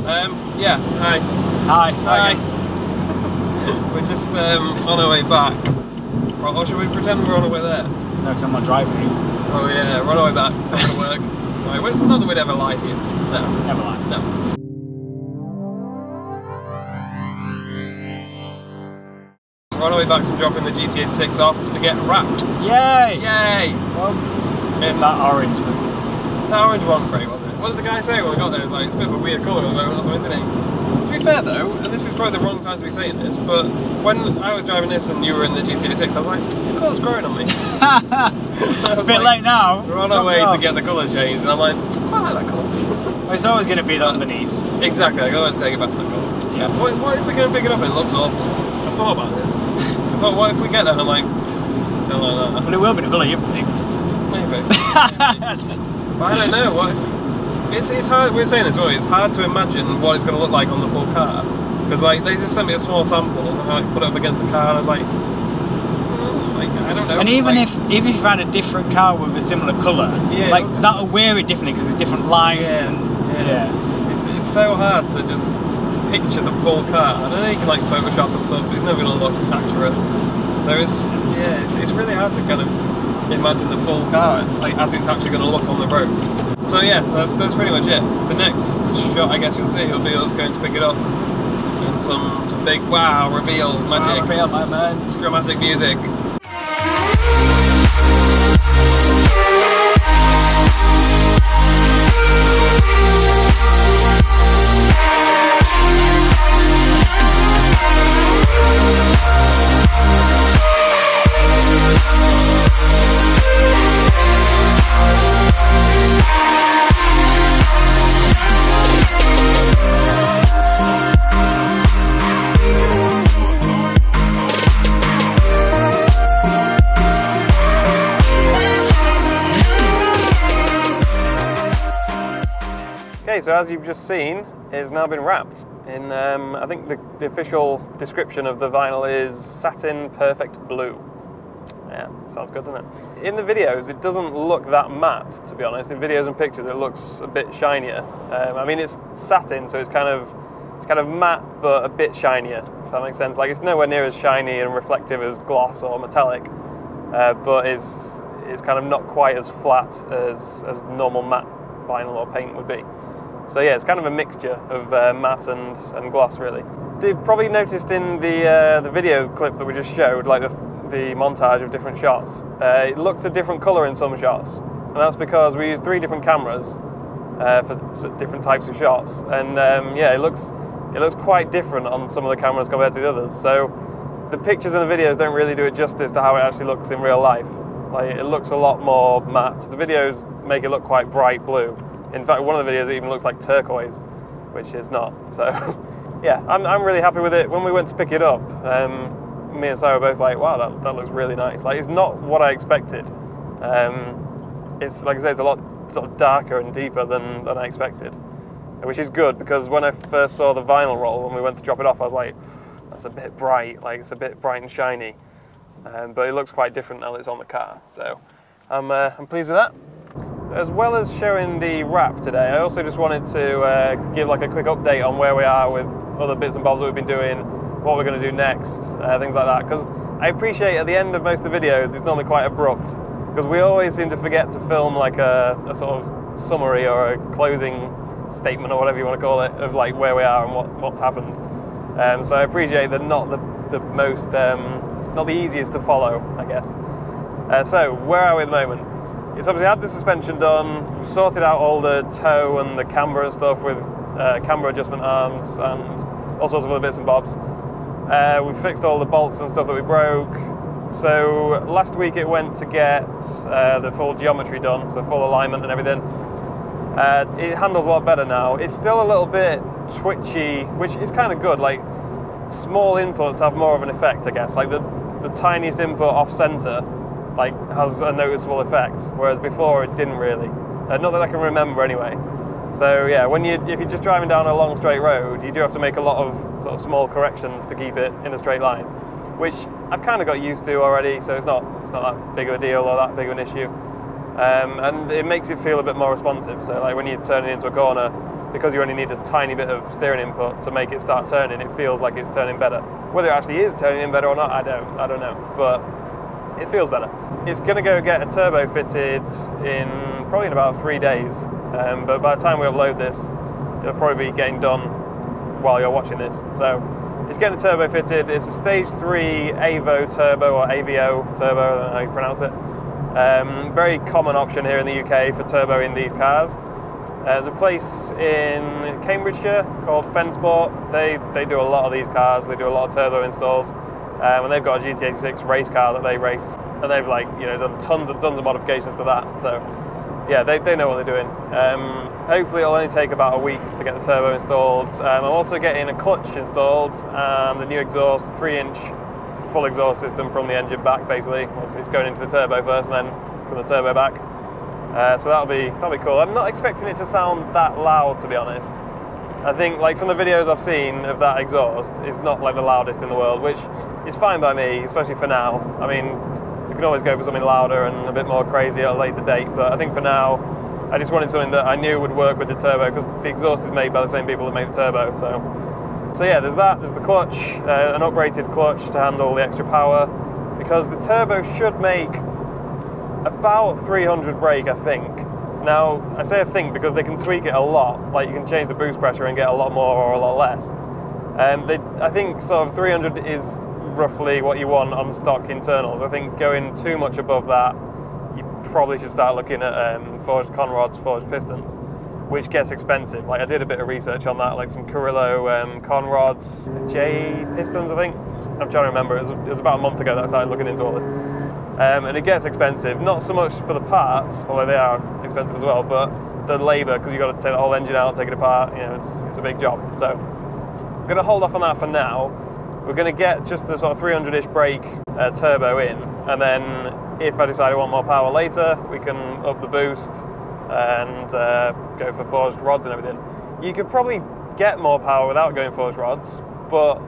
Yeah, hi. Hi. Hi. We're just on our way back. Or should we pretend we're on our way there? No, because I'm not driving. Oh yeah, we're on our way back. It's not going to work. Right, not that we'd ever lie to you. No. Never mind. No. We're on our way back from dropping the GT86 off to get wrapped. Yay! Yay! Well, it's that orange, wasn't it? That orange wasn't great, was it? What did the guy say when we got there? It was like, it's a bit of a weird colour at the moment or something, didn't he? To be fair though, and this is probably the wrong time to be saying this, but when I was driving this and you were in the GT86, I was like, the colour's growing on me. A bit late now. We're on our way to get the colour changed, and I'm like, I quite like that colour. Well, it's always going to be underneath. Exactly, I can always take it back to the colour. Yeah. What if we go and pick it up and it looks awful? I thought about this. I thought, what if we get there and I'm like, don't like that. Well, it will be the colour you've picked. Maybe. But I don't know, what if... It's hard, we were saying as well, it's hard to imagine what it's going to look like on the full car. Because like, they just sent me a small sample and I like, put it up against the car and I was like, I don't know. And even if you had a different car with a similar colour, yeah, like that'll wear it differently because it's different lines. Yeah. It's so hard to just picture the full car. I know you can like Photoshop and stuff, but it's never going to look accurate. So it's really hard to kind of imagine the full car like as it's actually going to look on the road. So yeah, that's pretty much it. The next shot I guess you'll see will be us going to pick it up and some big wow reveal magic, reveal moment, dramatic music. Okay, so as you've just seen, it's now been wrapped in, I think the official description of the vinyl is satin perfect blue. Yeah, sounds good, doesn't it? In the videos, it doesn't look that matte, to be honest. In videos and pictures, it looks a bit shinier. I mean, it's satin, so it's kind of matte, but a bit shinier, if that makes sense. Like, it's nowhere near as shiny and reflective as gloss or metallic, but it's kind of not quite as flat as normal matte vinyl or paint would be. So yeah, it's kind of a mixture of matte and gloss, really. You've probably noticed in the video clip that we just showed, like the montage of different shots, it looks a different colour in some shots, and that's because we used 3 different cameras for different types of shots, and yeah, it looks quite different on some of the cameras compared to the others. So the pictures and the videos don't really do it justice to how it actually looks in real life. Like, it looks a lot more matte. The videos make it look quite bright blue. In fact, one of the videos even looks like turquoise, which is not. So, yeah, I'm really happy with it. When we went to pick it up, me and Sarah were both like, wow, that looks really nice. Like, it's not what I expected. It's, like I say, it's a lot sort of darker and deeper than I expected, which is good, because when I first saw the vinyl roll, when we went to drop it off, I was like, that's a bit bright, like it's a bit bright and shiny. But it looks quite different now that it's on the car. So, I'm pleased with that. As well as showing the wrap today, I also just wanted to give like a quick update on where we are with other bits and bobs that we've been doing, what we're going to do next, things like that. Because I appreciate at the end of most of the videos, it's normally quite abrupt, because we always seem to forget to film like a sort of summary or a closing statement or whatever you want to call it, of like where we are and what's happened. So I appreciate that not the most, not the easiest to follow, I guess. So where are we at the moment? It's obviously had the suspension done, we've sorted out all the toe and the camber and stuff with camber adjustment arms and all sorts of other bits and bobs. We've fixed all the bolts and stuff that we broke. So last week it went to get the full geometry done, so full alignment and everything. It handles a lot better now. It's still a little bit twitchy, which is kind of good. Like, small inputs have more of an effect, I guess. Like the tiniest input off center like has a noticeable effect, whereas before it didn't really. Not that I can remember anyway. So yeah, if you're just driving down a long straight road, you do have to make a lot of sort of small corrections to keep it in a straight line, which I've kind of got used to already, so it's not that big of a deal or that big of an issue. And it makes it feel a bit more responsive. So like when you're turning into a corner, because you only need a tiny bit of steering input to make it start turning, it feels like it's turning better. Whether it actually is turning in better or not, I don't know, but it feels better. It's going to go get a turbo fitted probably in about 3 days, but by the time we upload this, it'll probably be getting done while you're watching this. So it's getting a turbo fitted. It's a stage 3 AVO turbo, or AVO turbo, I don't know how you pronounce it. Very common option here in the UK for turbo in these cars. There's a place in Cambridgeshire called Fensport. They do a lot of these cars. They do a lot of turbo installs, and they've got a GT86 race car that they race, and they've done tons and tons of modifications to that. So yeah, they know what they're doing. Hopefully it'll only take about a week to get the turbo installed. I'm also getting a clutch installed and a new exhaust, 3-inch full exhaust system from the engine back, basically. Obviously it's going into the turbo first and then from the turbo back. So that'll be cool. I'm not expecting it to sound that loud, to be honest. I think, like, from the videos I've seen of that exhaust, it's not like the loudest in the world, which is fine by me, especially for now. I mean, you can always go for something louder and a bit more crazy at a later date, but I think for now, I just wanted something that I knew would work with the turbo, because the exhaust is made by the same people that make the turbo. So yeah, there's that. There's the clutch, an uprated clutch to handle the extra power, because the turbo should make about 300 brake, I think. Now, I say I think because they can tweak it a lot. Like, you can change the boost pressure and get a lot more or a lot less. I think sort of 300 is roughly what you want on stock internals. I think going too much above that, you probably should start looking at forged conrods, forged pistons, which gets expensive. Like, I did a bit of research on that, like some Carrillo conrods, J pistons, I think. I'm trying to remember. It was about a month ago that I started looking into all this. And it gets expensive, not so much for the parts, although they are expensive as well, but the labour, because you've got to take the whole engine out, take it apart, you know, it's a big job. So I'm going to hold off on that for now. We're going to get just the sort of 300-ish brake turbo in, and then if I decide I want more power later, we can up the boost and go for forged rods and everything. You could probably get more power without going forged rods, but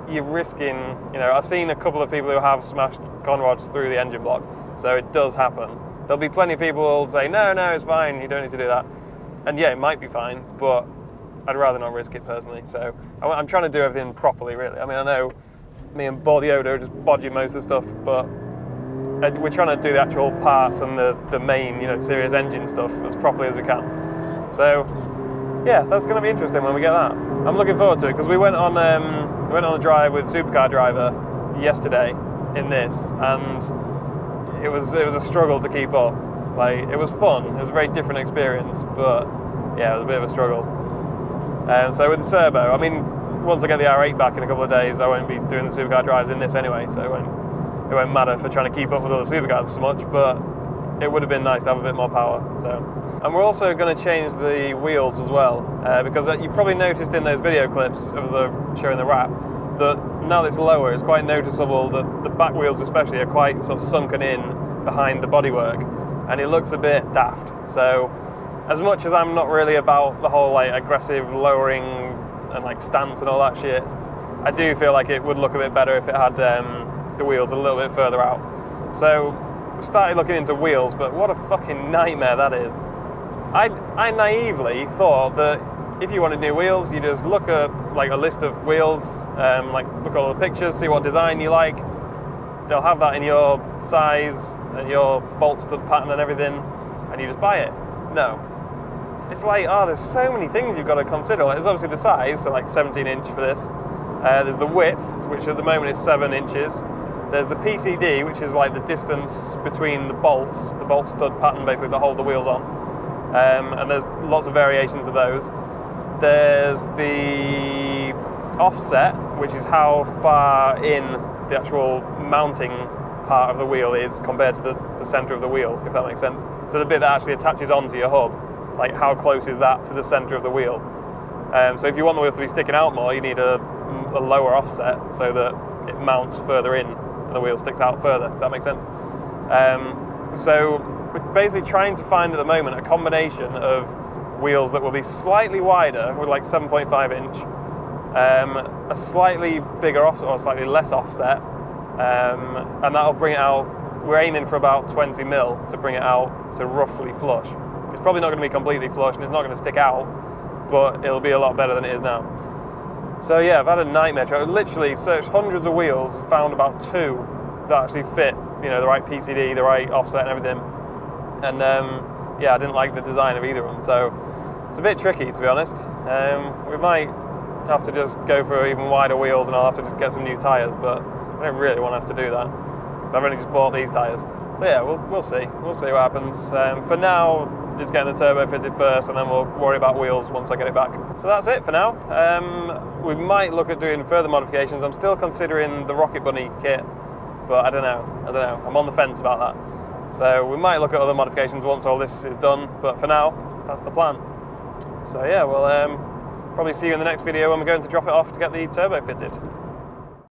you're risking, you know, I've seen a couple of people who have smashed conrods through the engine block, so it does happen. There'll be plenty of people who'll say, no, it's fine, you don't need to do that. And yeah, it might be fine, but I'd rather not risk it personally. So I'm trying to do everything properly, really. I mean, I know me and Bordiodo are just bodging most of the stuff, but we're trying to do the actual parts and the main, you know, serious engine stuff as properly as we can. So yeah, that's going to be interesting when we get that. I'm looking forward to it, because we went on a drive with Supercar Driver yesterday in this, and it was a struggle to keep up. Like, it was fun, it was a very different experience, but yeah, it was a bit of a struggle. So with the turbo, I mean, once I get the R8 back in a couple of days, I won't be doing the Supercar drives in this anyway, so it won't matter for trying to keep up with other Supercars so much, but it would have been nice to have a bit more power. So, and we're also going to change the wheels as well, because you probably noticed in those video clips of showing the wrap that now that it's lower, it's quite noticeable that the back wheels especially are quite sort of sunken in behind the bodywork, and it looks a bit daft. So as much as I'm not really about the whole like aggressive lowering and like stance and all that shit, I do feel like it would look a bit better if it had the wheels a little bit further out. So we started looking into wheels, but what a fucking nightmare that is. I naively thought that if you wanted new wheels, you just look at like a list of wheels, like look at all the pictures, see what design you like. They'll have that in your size and your bolt stud pattern and everything, and you just buy it. No. It's like, oh, there's so many things you've got to consider. Like, there's obviously the size, so like 17 inch for this. There's the width, which at the moment is 7 inches. There's the PCD, which is like the distance between the bolt stud pattern, basically, that hold the wheels on. And there's lots of variations of those. There's the offset, which is how far in the actual mounting part of the wheel is compared to the centre of the wheel, if that makes sense. So the bit that actually attaches onto your hub, like how close is that to the centre of the wheel? So if you want the wheels to be sticking out more, you need a lower offset so that it mounts further in and the wheel sticks out further, if that makes sense. So we're basically trying to find at the moment a combination of wheels that will be slightly wider, with like 7.5 inch, a slightly bigger offset or slightly less offset, and that'll bring it out. We're aiming for about 20 mil to bring it out to roughly flush. It's probably not going to be completely flush and it's not going to stick out, but it'll be a lot better than it is now. So yeah, I've had a nightmare. I literally searched hundreds of wheels, found about 2 that actually fit, you know, the right PCD, the right offset and everything. And yeah, I didn't like the design of either of them, so it's a bit tricky, to be honest. We might have to just go for even wider wheels, and I'll have to just get some new tyres, but I don't really want to have to do that. I've only just bought these tyres. So yeah, we'll see. We'll see what happens. For now, just getting the turbo fitted first, and then we'll worry about wheels once I get it back. So that's it for now. We might look at doing further modifications. I'm still considering the Rocket Bunny kit, but I don't know. I'm on the fence about that. So we might look at other modifications once all this is done, but for now, that's the plan. So yeah, we'll probably see you in the next video when we're going to drop it off to get the turbo fitted.